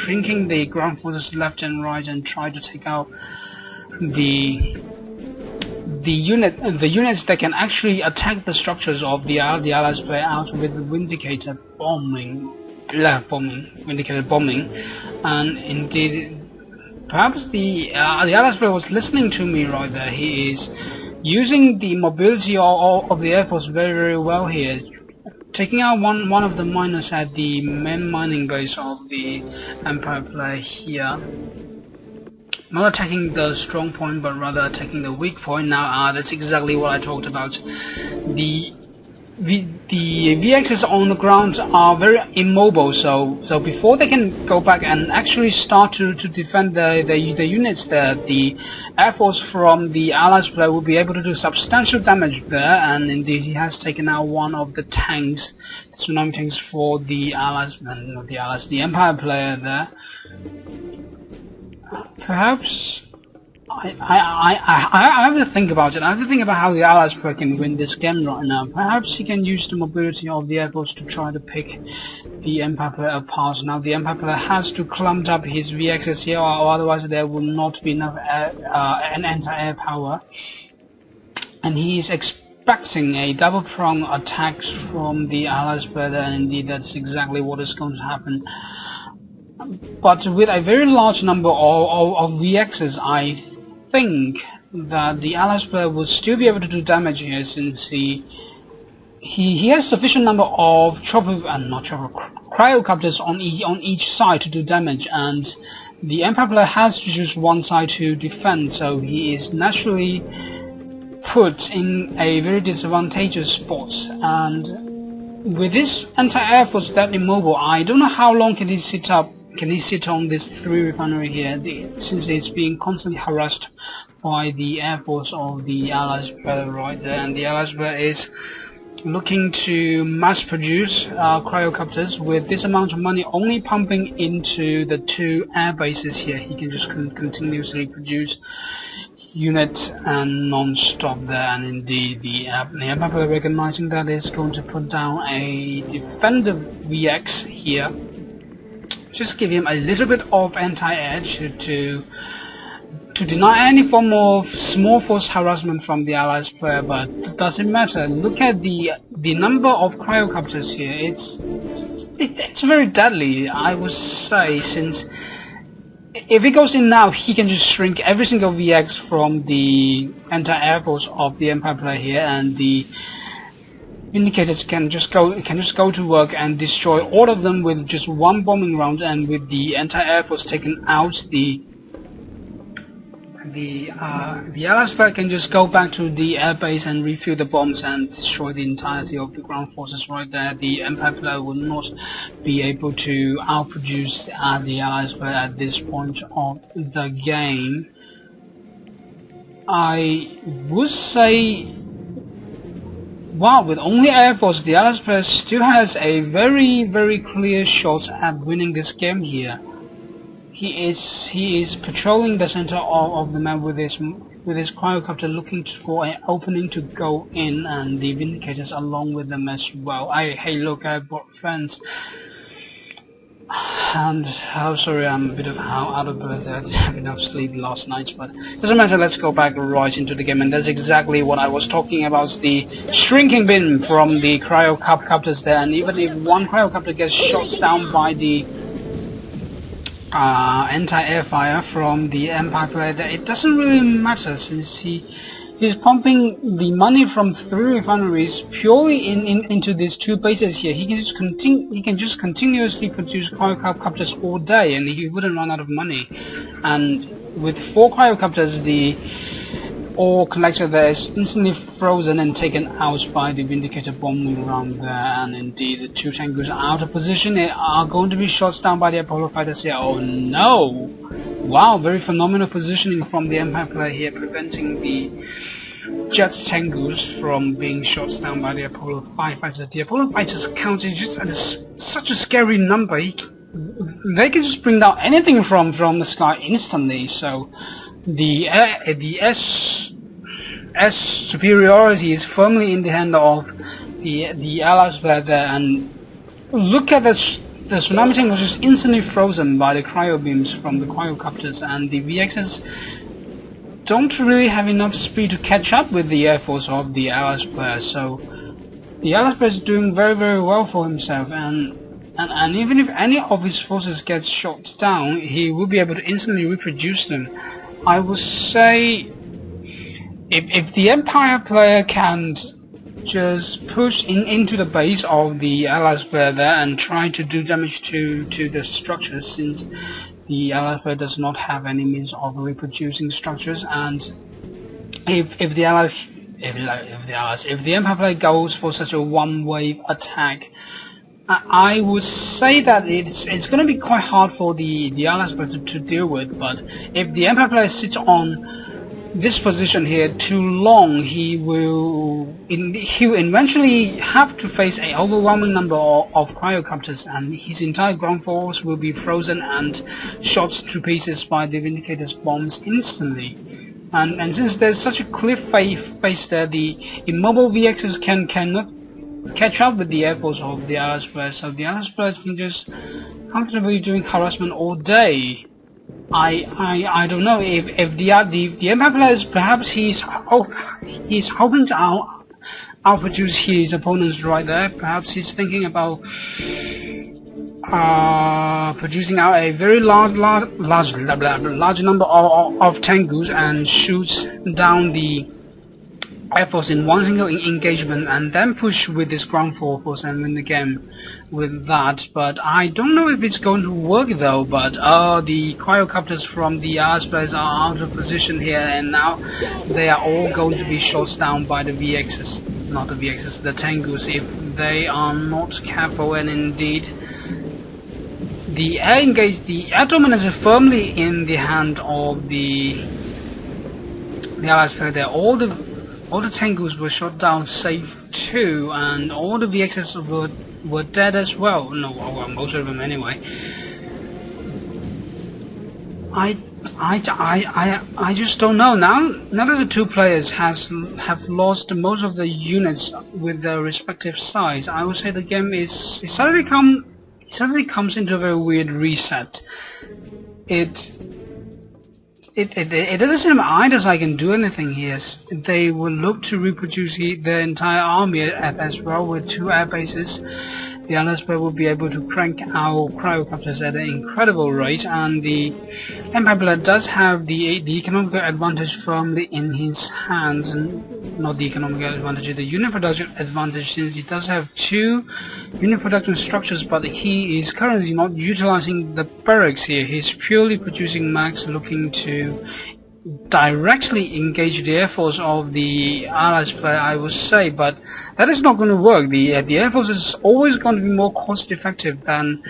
shrinking the ground forces left and right and try to take out the units that can actually attack the structures of the Allies player out with vindicated bombing, and indeed perhaps the Allies player was listening to me right there. He is using the mobility of the Air Force very well here, taking out one of the miners at the main mining base of the Empire player here. Not attacking the strong point, but rather attacking the weak point. Now, that's exactly what I talked about. The VXs on the ground are very immobile, so before they can go back and actually start to defend the units there, the Air Force from the Allies player will be able to do substantial damage there, and indeed he has taken out one of the tanks, the tsunami tanks for the Allies, not the Allies, the Empire player there. Perhaps I have to think about it. I have to think about how the Allies player can win this game right now. Perhaps he can use the mobility of the Air Force to try to pick the Empire player apart. Now the Empire player has to clump up his VXs here, or otherwise there will not be enough anti-air power. And he is expecting a double-pronged attack from the Allies player, and indeed that's exactly what is going to happen. But with a very large number of VXs, I think that the Allies player will still be able to do damage here, since he has sufficient number of cryocopters on each side to do damage, and the Empire player has to choose one side to defend, so he is naturally put in a very disadvantageous spot. And with this anti-air force that immobile, I don't know how long can he sit on this 3 refinery here, since it's being constantly harassed by the Air Force of the Allies player right there, and the Allies player is looking to mass produce cryocopters. With this amount of money only pumping into the 2 air bases here, he can just continuously produce units and non-stop there, and indeed the Empire player, recognizing that, is going to put down a defender VX here. Just give him a little bit of anti-air to deny any form of small force harassment from the Allies player, but it doesn't matter. Look at the number of cryocopters here. It's very deadly, I would say, since if he goes in now, he can just shrink every single VX from the anti-air force of the Empire player here, and the Indicators can just go to work and destroy all of them with just one bombing round, and with the anti-air force taken out, the Allies player can just go back to the air base and refuel the bombs and destroy the entirety of the ground forces right there. The Empire player will not be able to outproduce the Allies player at this point of the game. I would say, wow, with only Air Force, the Allies player still has a very clear shot at winning this game here. He is patrolling the center of the map with his cryocopter, looking for an opening to go in, and the Vindicators along with them as well. Hey look, I bought fence. And oh, sorry, I'm a bit out of breath. I didn't have enough sleep last night, but it doesn't matter. Let's go back right into the game, and that's exactly what I was talking about: the shrinking bin from the cryocopters there. And even if one cryocopter gets shot down by the anti-air fire from the Empire player there, it doesn't really matter, since he's pumping the money from 3 refineries purely into these 2 bases here. He can just continuously produce cryocopters all day, and he wouldn't run out of money. And with 4 cryocopters, the ore collector there is instantly frozen and taken out by the Vindicator bombing round there, and indeed the 2 tankers are out of position. They are going to be shot down by the Apollo fighters here. Oh no! Wow, very phenomenal positioning from the Empire player here, preventing the jet tankers from being shot down by the Apollo fighters. The Apollo fighters counted just at such a scary number. They can just bring down anything from the sky instantly. So the S superiority is firmly in the hand of the Allies player there. And look at the the tsunami tank was just instantly frozen by the cryo beams from the cryocopters, and the VXs don't really have enough speed to catch up with the air force of the Allies player. So the Allies player is doing very well for himself, and even if any of his forces gets shot down, he will be able to instantly reproduce them. I would say if the Empire player can just push into the base of the Allies player there and try to do damage to the structures, since the Allies player does not have any means of reproducing structures, and if the Empire player goes for such a one-wave attack, I would say that it's going to be quite hard for the Allies player to deal with. But if the Empire player sits on this position here too long, he will eventually have to face an overwhelming number of cryocopters, and his entire ground force will be frozen and shot to pieces by the Vindicator's bombs instantly. And since there's such a cliff face there, the immobile VXs cannot catch up with the air force of the Allies players, so the Allies players can just comfortably doing harassment all day. I don't know if the Empire players, perhaps he's hoping to outproduce his opponents right there. Perhaps he's thinking about producing out a very large number of Tengus and shoots down the air force in one single engagement, and then push with this ground force and win the game with that. But I don't know if it's going to work though. But the cryocopters from the Allies players are out of position here, and now they are all going to be shot down by the VXs, not the VXs, the Tengus, if they are not careful. And indeed, the air dominance is firmly in the hand of the Allies player there. All the Tengus were shot down safe too, and all the VXs were dead as well. No, well, most of them anyway. I just don't know. Now that the two players have lost most of the units with their respective sides, I would say the game suddenly comes into a very weird reset. It doesn't seem either I can do anything here. They will look to reproduce the entire army as well with 2 air bases. The Allies player will be able to crank out cryocopters at an incredible rate, and the Empire player does have the economical advantage firmly in his hands, and not the economical advantage, the unit production advantage, since he does have 2 unit production structures, but he is currently not utilizing the barracks here. He's purely producing max, looking to directly engage the air force of the Allies player, I would say, but that is not going to work. The air force is always going to be more cost effective than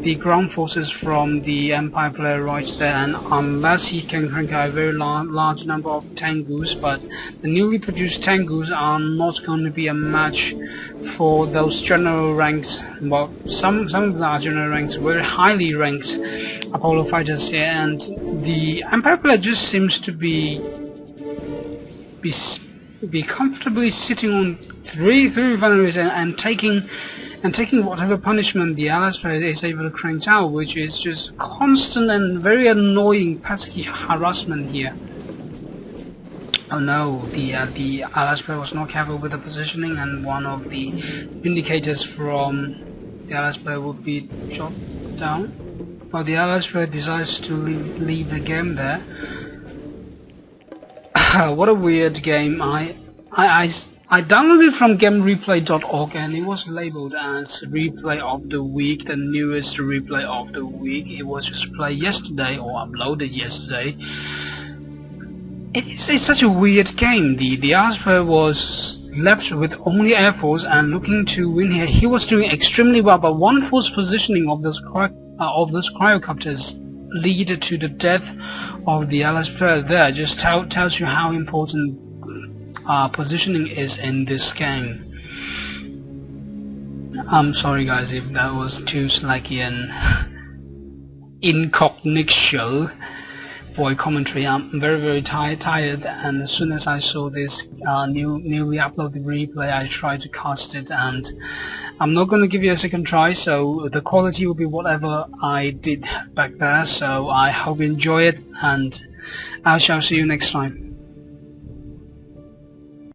the ground forces from the Empire player right there, and unless he can crank out a very large number of Tengus, but the newly produced Tengus are not going to be a match for those general ranks. Well, some of them are general ranks, very highly ranked Apollo fighters here, and the Empire player just seems to be comfortably sitting on three refineries and taking whatever punishment the Allies player is able to crank out, which is just constant and very annoying pesky harassment here. Oh no, the Allies player was not careful with the positioning, and one of the Vindicators from the Allies player would be shot down. Well, the Allies player decides to leave the game there. What a weird game. I downloaded it from gamereplay.org, and it was labeled as replay of the week, the newest replay of the week. It was just played yesterday, or uploaded yesterday. It's such a weird game. The Allies player was left with only air force and looking to win here. He was doing extremely well, but one false positioning of those cryocopters lead to the death of the Allies player there. Just tells you how important positioning is in this game. I'm sorry guys if that was too slacky and incognito for a commentary. I'm very tired, and as soon as I saw this newly uploaded replay, I tried to cast it, and I'm not going to give you a second try, so the quality will be whatever I did back there. So I hope you enjoy it, and I shall see you next time.